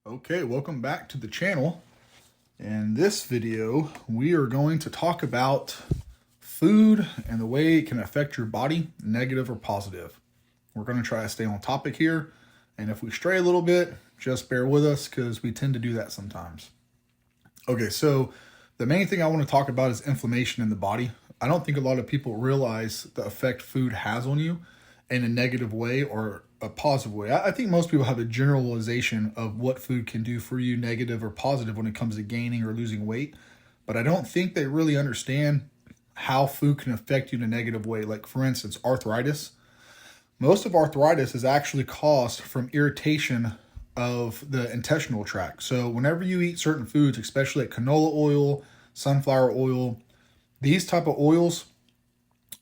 Okay, welcome back to the channel. In this video, we are going to talk about food and the way it can affect your body, negative or positive. We're going to try to stay on topic here, and if we stray a little bit, just bear with us because we tend to do that sometimes. Okay, so the main thing I want to talk about is inflammation in the body. I don't think a lot of people realize the effect food has on you in a negative way or a positive way. I think most people have a generalization of what food can do for you, negative or positive, when it comes to gaining or losing weight. But I don't think they really understand how food can affect you in a negative way. Like, for instance, arthritis. Most of arthritis is actually caused from irritation of the intestinal tract. So whenever you eat certain foods, especially like canola oil, sunflower oil, these type of oils,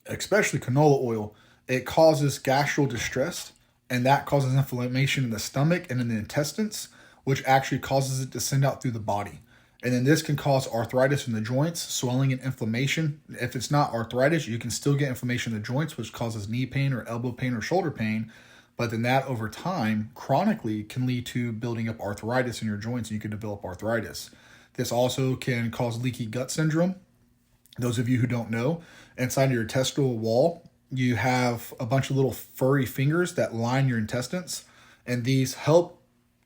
especially canola oil, it causes gastral distress, and that causes inflammation in the stomach and in the intestines, which actually causes it to send out through the body. And then this can cause arthritis in the joints, swelling and inflammation. If it's not arthritis, you can still get inflammation in the joints, which causes knee pain or elbow pain or shoulder pain. But then that over time, chronically, can lead to building up arthritis in your joints, and you can develop arthritis. This also can cause leaky gut syndrome. Those of you who don't know, inside your intestinal wall, you have a bunch of little furry fingers that line your intestines, and these help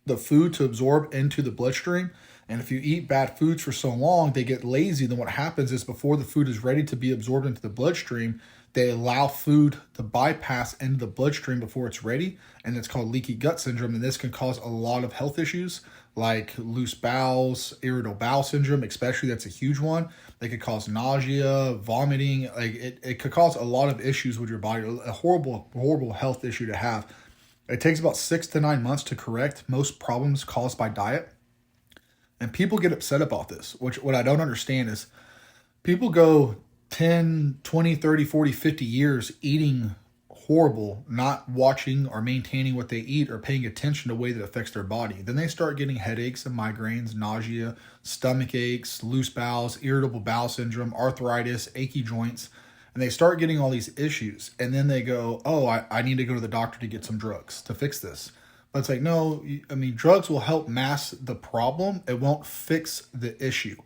the food to absorb into the bloodstream. And if you eat bad foods for so long, they get lazy. Then what happens is, before the food is ready to be absorbed into the bloodstream, they allow food to bypass into the bloodstream before it's ready. And it's called leaky gut syndrome. And this can cause a lot of health issues like loose bowels, irritable bowel syndrome, especially. That's a huge one. They could cause nausea, vomiting. Like it could cause a lot of issues with your body, a horrible, horrible health issue to have. It takes about 6 to 9 months to correct most problems caused by diet. And people get upset about this, which what I don't understand is people go 10, 20, 30, 40, 50 years eating horrible, not watching or maintaining what they eat or paying attention to the way that affects their body. Then they start getting headaches and migraines, nausea, stomach aches, loose bowels, irritable bowel syndrome, arthritis, achy joints, and they start getting all these issues. And then they go, oh, I need to go to the doctor to get some drugs to fix this. But it's like, no, I mean, drugs will help mask the problem. It won't fix the issue.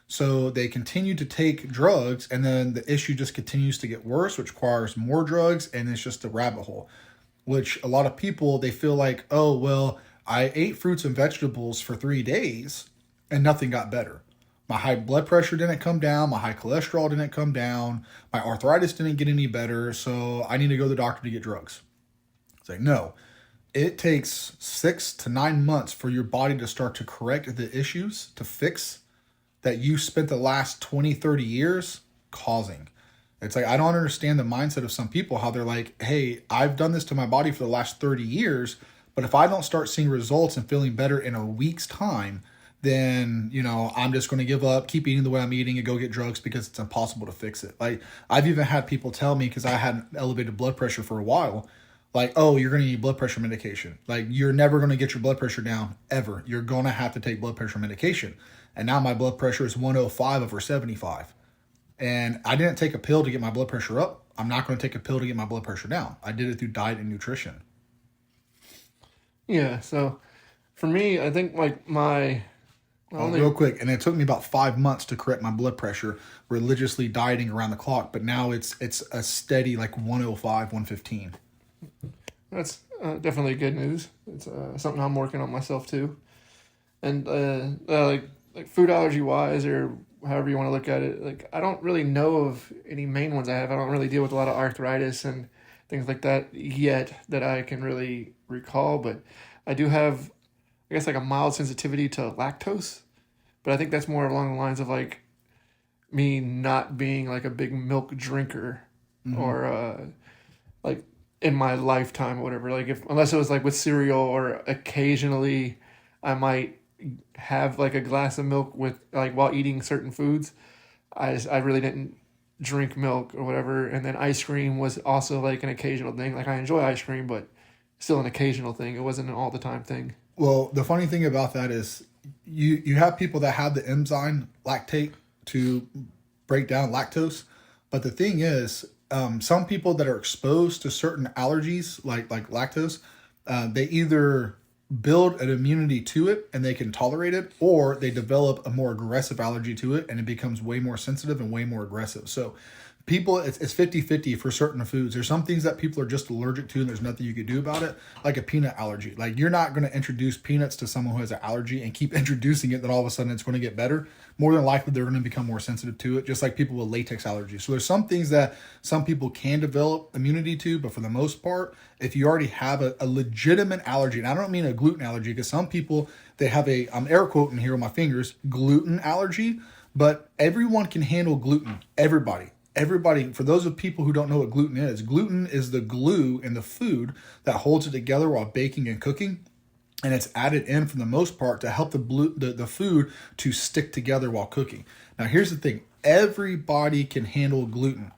So they continue to take drugs, and then the issue just continues to get worse, which requires more drugs, and it's just a rabbit hole. Which a lot of people, they feel like, oh, well, I ate fruits and vegetables for 3 days and nothing got better. My high blood pressure didn't come down, my high cholesterol didn't come down, my arthritis didn't get any better, so I need to go to the doctor to get drugs. It's like, no. It takes 6 to 9 months for your body to start to correct the issues, to fix that you spent the last 20, 30 years causing. It's like, I don't understand the mindset of some people, how they're like, hey, I've done this to my body for the last 30 years, but if I don't start seeing results and feeling better in a week's time, then, I'm just going to give up, keep eating the way I'm eating, and go get drugs because it's impossible to fix it. Like, I've even had people tell me, because I had elevated blood pressure for a while, like, oh, you're going to need blood pressure medication. Like, you're never going to get your blood pressure down, ever. You're going to have to take blood pressure medication. And now my blood pressure is 105 over 75. And I didn't take a pill to get my blood pressure up. I'm not going to take a pill to get my blood pressure down. I did it through diet and nutrition. Yeah, so for me, I think like my only Real quick, and it took me about 5 months to correct my blood pressure, religiously dieting around the clock. But now it's a steady like 105, 115. that's definitely good news. It's something I'm working on myself too, and like food allergy wise or however you want to look at it, like I don't really know of any main ones I have. I don't really deal with a lot of arthritis and things like that yet that I can really recall, but I do have, I guess, like a mild sensitivity to lactose, but I think that's more along the lines of like me not being like a big milk drinker or like in my lifetime or whatever. Like if unless it was like with cereal or occasionally I might have like a glass of milk with like while eating certain foods. I really didn't drink milk or whatever. And then ice cream was also like an occasional thing. Like I enjoy ice cream, but still an occasional thing. It wasn't an all the time thing. Well, the funny thing about that is you have people that have the enzyme lactate to break down lactose. But the thing is, some people that are exposed to certain allergies, like lactose, they either build an immunity to it and they can tolerate it, or they develop a more aggressive allergy to it and it becomes way more sensitive and way more aggressive. So people, it's 50-50 for certain foods. There's some things that people are just allergic to and there's nothing you can do about it, like a peanut allergy. Like, you're not going to introduce peanuts to someone who has an allergy and keep introducing it, then all of a sudden it's going to get better. More than likely they're going to become more sensitive to it, just like people with latex allergies. So there's some things that some people can develop immunity to, but for the most part, if you already have a legitimate allergy, and I don't mean a gluten allergy, because some people, they have I'm air quoting here with my fingers, gluten allergy, but everyone can handle gluten. Everybody, for those of people who don't know what gluten is the glue in the food that holds it together while baking and cooking. And it's added in for the most part to help the food to stick together while cooking. Now, here's the thing. Everybody can handle gluten.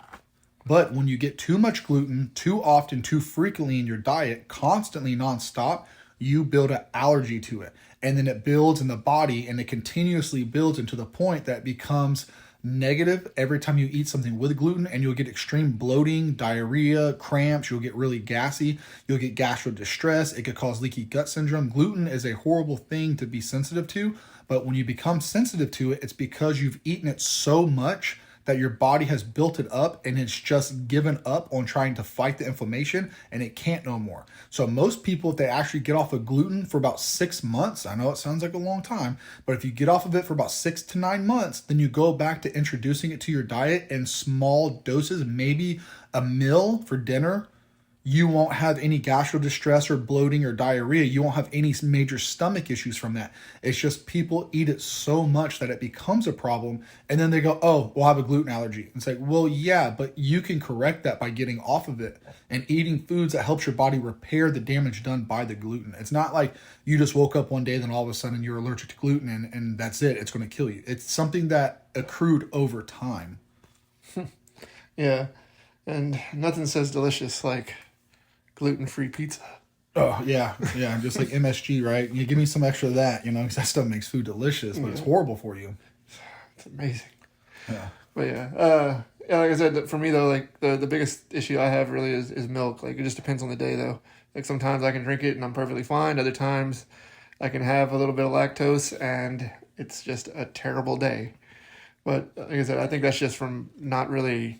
But when you get too much gluten, too often, too frequently in your diet, constantly nonstop, you build an allergy to it. And then it builds in the body, and it continuously builds into the point that it becomes negative every time you eat something with gluten, and you'll get extreme bloating, diarrhea, cramps, you'll get really gassy, you'll get gastro distress, it could cause leaky gut syndrome. Gluten is a horrible thing to be sensitive to, but when you become sensitive to it, it's because you've eaten it so much that your body has built it up and it's just given up on trying to fight the inflammation and it can't no more. So most people, if they actually get off of gluten for about 6 months, I know it sounds like a long time, but if you get off of it for about 6 to 9 months, then you go back to introducing it to your diet in small doses, maybe a meal for dinner. You won't have any gastro distress or bloating or diarrhea. You won't have any major stomach issues from that. It's just people eat it so much that it becomes a problem. And then they go, oh, well, I have a gluten allergy. It's like, well, yeah, but you can correct that by getting off of it and eating foods that helps your body repair the damage done by the gluten. It's not like you just woke up one day, then all of a sudden you're allergic to gluten and that's it. It's going to kill you. It's something that accrued over time. Yeah. And nothing says delicious like gluten-free pizza. Oh, yeah. Just like MSG, right? You give me some extra of that, because that stuff makes food delicious, but it's horrible for you. It's amazing. Yeah. But yeah, like I said, for me though, like the biggest issue I have really is milk. Like, it just depends on the day though. Like, sometimes I can drink it and I'm perfectly fine. Other times I can have a little bit of lactose and it's just a terrible day. But like I said, I think that's just from not really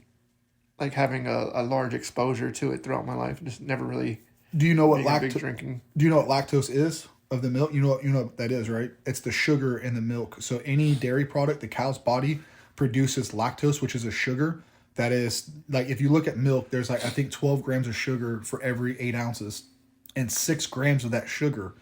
like having a large exposure to it throughout my life. Just never really. Do you know what drinking? Do you know what lactose is of the milk? You know what that is, right? It's the sugar in the milk. So any dairy product, the cow's body produces lactose, which is a sugar that is, like, if you look at milk, there's like, I think 12 grams of sugar for every 8 ounces, and 6 grams of that sugar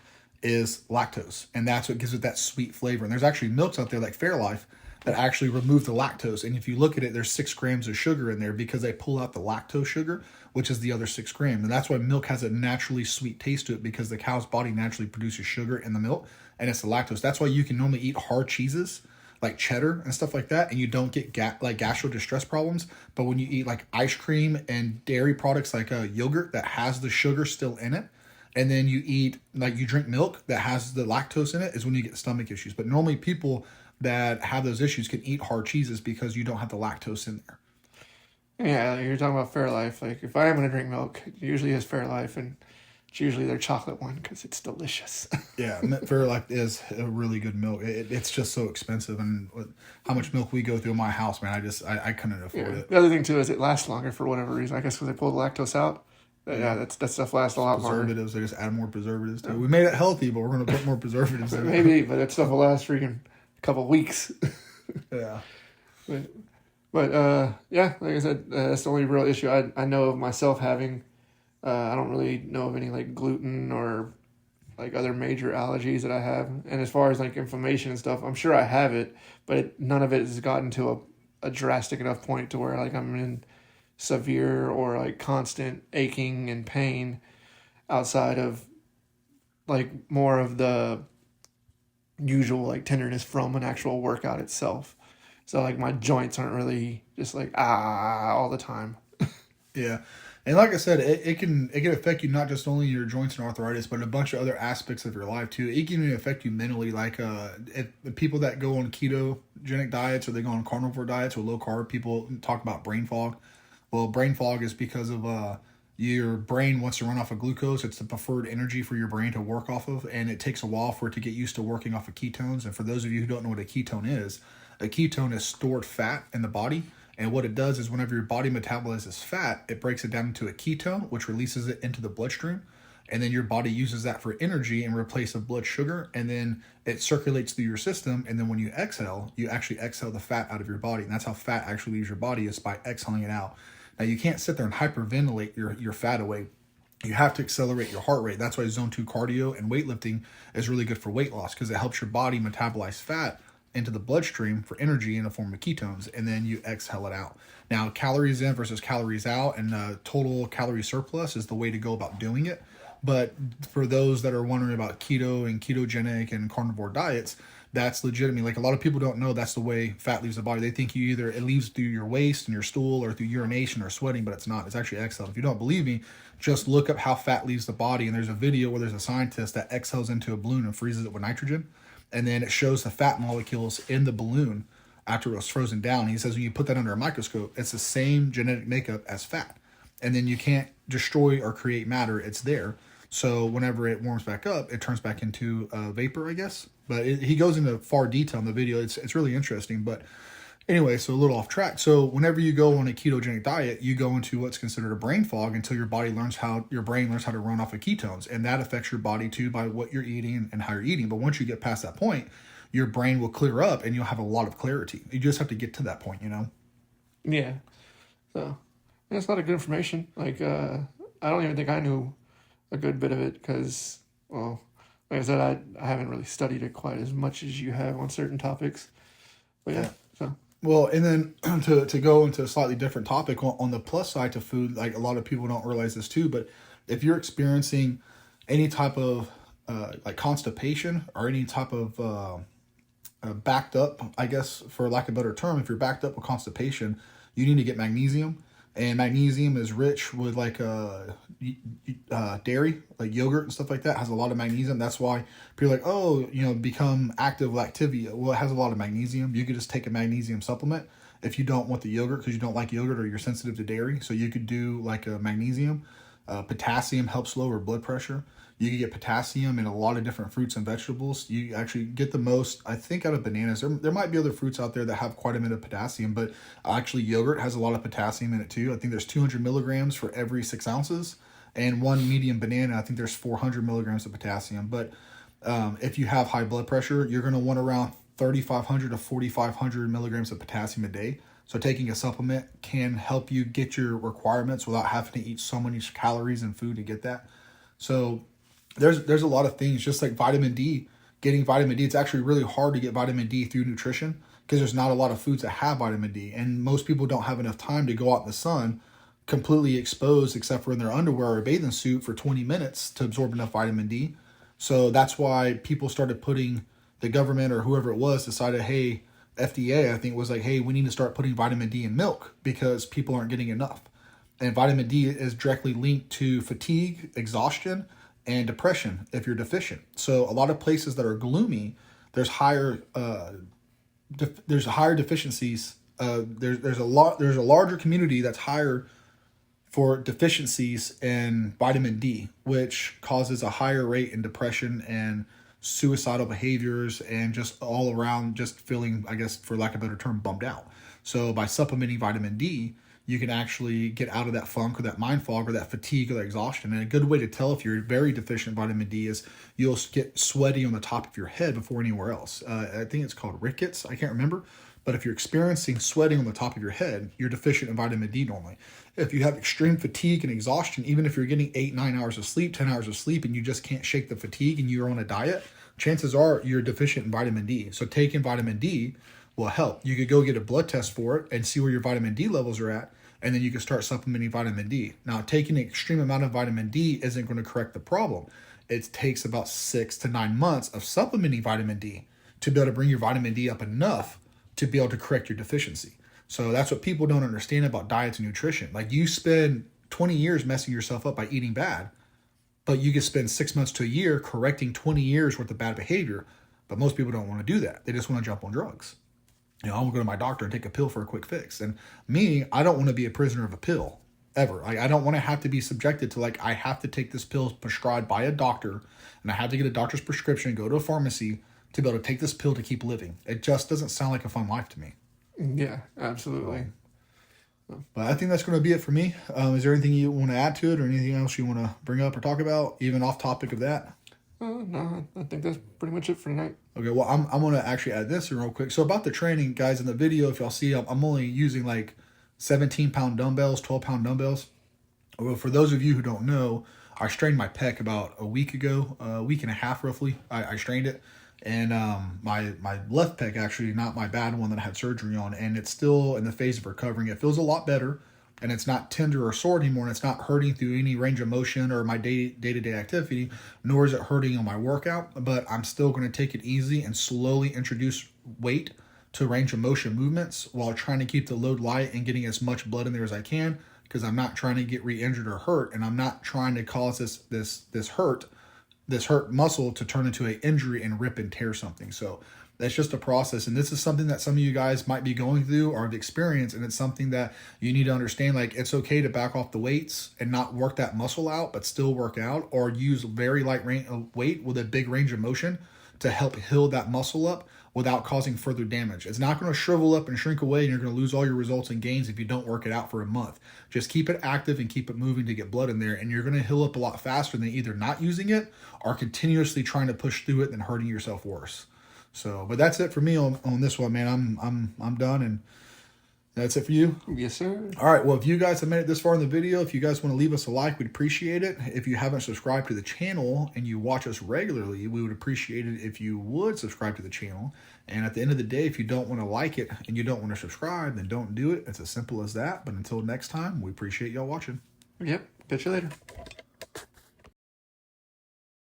is lactose, and that's what gives it that sweet flavor. And there's actually milks out there like Fairlife that actually remove the lactose. And if you look at it, there's 6 grams of sugar in there because they pull out the lactose sugar, which is the other 6 grams. And that's why milk has a naturally sweet taste to it, because the cow's body naturally produces sugar in the milk, and it's the lactose. That's why you can normally eat hard cheeses like cheddar and stuff like that, and you don't get like gastro distress problems. But when you eat like ice cream and dairy products like yogurt that has the sugar still in it, and then you drink milk that has the lactose in it, is when you get stomach issues. But normally people that have those issues can eat hard cheeses because you don't have the lactose in there. Yeah, you're talking about Fairlife. Like, if I am going to drink milk, it usually is Fairlife, and it's usually their chocolate one because it's delicious. Yeah, Fairlife is a really good milk. It's just so expensive, and how much milk we go through in my house, man, I couldn't afford it. The other thing too is it lasts longer for whatever reason. I guess because they pull the lactose out. Yeah, that stuff lasts a lot longer. Preservatives, they just add more preservatives to it. We made it healthy, but we're going to put more preservatives in it. Maybe, but that stuff will last freaking a couple weeks. Yeah. But yeah, like I said, that's the only real issue I know of myself having. I don't really know of any like gluten or like other major allergies that I have. And as far as like inflammation and stuff, I'm sure I have it, but none of it has gotten to a drastic enough point to where like I'm in severe or like constant aching and pain outside of like more of the usual like tenderness from an actual workout itself. So like my joints aren't really just like all the time. Yeah. And like I said, it can affect you not just only your joints and arthritis, but a bunch of other aspects of your life too. It can even affect you mentally. Like if the people that go on ketogenic diets or they go on carnivore diets or low carb, people talk about brain fog. Well, brain fog is because of your brain wants to run off of glucose. It's the preferred energy for your brain to work off of, and it takes a while for it to get used to working off of ketones. And for those of you who don't know what a ketone is stored fat in the body. And what it does is whenever your body metabolizes fat, it breaks it down into a ketone, which releases it into the bloodstream. And then your body uses that for energy in replace of blood sugar. And then it circulates through your system. And then when you exhale, you actually exhale the fat out of your body. And that's how fat actually leaves your body, is by exhaling it out. Now, you can't sit there and hyperventilate your fat away. You have to accelerate your heart rate. That's why zone 2 cardio and weightlifting is really good for weight loss, because it helps your body metabolize fat into the bloodstream for energy in the form of ketones, and then you exhale it out. Now, calories in versus calories out and total calorie surplus is the way to go about doing it. But for those that are wondering about keto and ketogenic and carnivore diets, that's legitimate. Like, a lot of people don't know that's the way fat leaves the body. They think it leaves through your waste and your stool or through urination or sweating, but it's not. It's actually exhaled. If you don't believe me, just look up how fat leaves the body. And there's a video where there's a scientist that exhales into a balloon and freezes it with nitrogen. And then it shows the fat molecules in the balloon after it was frozen down. He says when you put that under a microscope, it's the same genetic makeup as fat. And then you can't destroy or create matter. It's there. So whenever it warms back up, it turns back into vapor, I guess. But he goes into far detail in the video. It's really interesting. But anyway, so a little off track. So whenever you go on a ketogenic diet, you go into what's considered a brain fog until your brain learns how to run off of ketones. And that affects your body too by what you're eating and how you're eating. But once you get past that point, your brain will clear up and you'll have a lot of clarity. You just have to get to that point, Yeah. So it's a lot of good information. Like, I don't even think I knew a good bit of it because, well, like I said, I haven't really studied it quite as much as you have on certain topics. But yeah. So. Well, and then to go into a slightly different topic on the plus side to food, like a lot of people don't realize this too, but if you're experiencing any type of like constipation or any type of backed up, I guess, for lack of a better term, if you're backed up with constipation, you need to get magnesium. And magnesium is rich with like dairy, like yogurt and stuff like that, has a lot of magnesium. That's why people are like, oh, become active with Activia. Well, it has a lot of magnesium. You could just take a magnesium supplement if you don't want the yogurt because you don't like yogurt or you're sensitive to dairy. So you could do like a magnesium. Potassium helps lower blood pressure. You can get potassium in a lot of different fruits and vegetables. You actually get the most, I think, out of bananas. There might be other fruits out there that have quite a bit of potassium, but actually yogurt has a lot of potassium in it too. I think there's 200 milligrams for every 6 ounces. And one medium banana, I think there's 400 milligrams of potassium. But if you have high blood pressure, you're going to want around 3,500 to 4,500 milligrams of potassium a day. So taking a supplement can help you get your requirements without having to eat so many calories and food to get that. So there's a lot of things, just like vitamin D. Getting vitamin D, it's actually really hard to get vitamin D through nutrition because there's not a lot of foods that have vitamin D. And most people don't have enough time to go out in the sun completely exposed except for in their underwear or a bathing suit for 20 minutes to absorb enough vitamin D. So that's why people started putting, the government or whoever it was decided, hey, FDA, I think, was like, hey, we need to start putting vitamin D in milk because people aren't getting enough. And vitamin D is directly linked to fatigue, exhaustion, and depression if you're deficient. So a lot of places that are gloomy, there's higher deficiencies. There's a larger community that's higher for deficiencies in vitamin D, which causes a higher rate in depression and suicidal behaviors and just all around just feeling, I guess, for lack of a better term, bummed out. So by supplementing vitamin D, you can actually get out of that funk or that mind fog or that fatigue or that exhaustion. And a good way to tell if you're very deficient in vitamin D is you'll get sweaty on the top of your head before anywhere else. I think it's called rickets. I can't remember. But if you're experiencing sweating on the top of your head, you're deficient in vitamin D normally. If you have extreme fatigue and exhaustion, even if you're getting 8-9 hours of sleep, 10 hours of sleep, and you just can't shake the fatigue and you're on a diet, chances are you're deficient in vitamin D. So taking vitamin D will help. You could go get a blood test for it and see where your vitamin D levels are at, and then you can start supplementing vitamin D. Now, taking an extreme amount of vitamin D isn't going to correct the problem. It takes about 6 to 9 months of supplementing vitamin D to be able to bring your vitamin D up enough to be able to correct your deficiency. So that's what people don't understand about diets and nutrition. Like, you spend 20 years messing yourself up by eating bad, but you can spend 6 months to a year correcting 20 years worth of bad behavior. But most people don't want to do that. They just want to jump on drugs. I want to go to my doctor and take a pill for a quick fix. And me, I don't want to be a prisoner of a pill. ever. I don't want to have to be subjected to like, I have to take this pill prescribed by a doctor and I have to get a doctor's prescription, go to a pharmacy to be able to take this pill to keep living. It just doesn't sound like a fun life to me. Yeah, absolutely. But I think that's going to be it for me. Is there anything you want to add to it or anything else you want to bring up or talk about, even off topic of that? No, I think that's pretty much it for tonight. Okay, well, I'm going to actually add this real quick. So about the training, guys, in the video, if y'all see, I'm only using like 17-pound dumbbells, 12-pound dumbbells. Well, for those of you who don't know, I strained my pec about a week ago, a week and a half roughly. I strained it. And my left pec, actually, not my bad one that I had surgery on, and it's still in the phase of recovering. It feels a lot better, and it's not tender or sore anymore, and it's not hurting through any range of motion or my day-to-day activity, nor is it hurting on my workout. But I'm still going to take it easy and slowly introduce weight to range of motion movements while trying to keep the load light and getting as much blood in there as I can, because I'm not trying to get re-injured or hurt, and I'm not trying to cause this hurt muscle to turn into an injury and rip and tear something. So that's just a process. And this is something that some of you guys might be going through or have experienced. And it's something that you need to understand. Like, it's okay to back off the weights and not work that muscle out, but still work out, or use very light weight with a big range of motion to help heal that muscle up without causing further damage. It's not going to shrivel up and shrink away, and you're going to lose all your results and gains if you don't work it out for a month. Just keep it active and keep it moving to get blood in there, and you're going to heal up a lot faster than either not using it or continuously trying to push through it and hurting yourself worse. So, but that's it for me on this one, man. I'm done, and that's it for you? Yes, sir. All right. Well, if you guys have made it this far in the video, if you guys want to leave us a like, we'd appreciate it. If you haven't subscribed to the channel and you watch us regularly, we would appreciate it if you would subscribe to the channel. And at the end of the day, if you don't want to like it and you don't want to subscribe, then don't do it. It's as simple as that. But until next time, we appreciate y'all watching. Yep. Catch you later.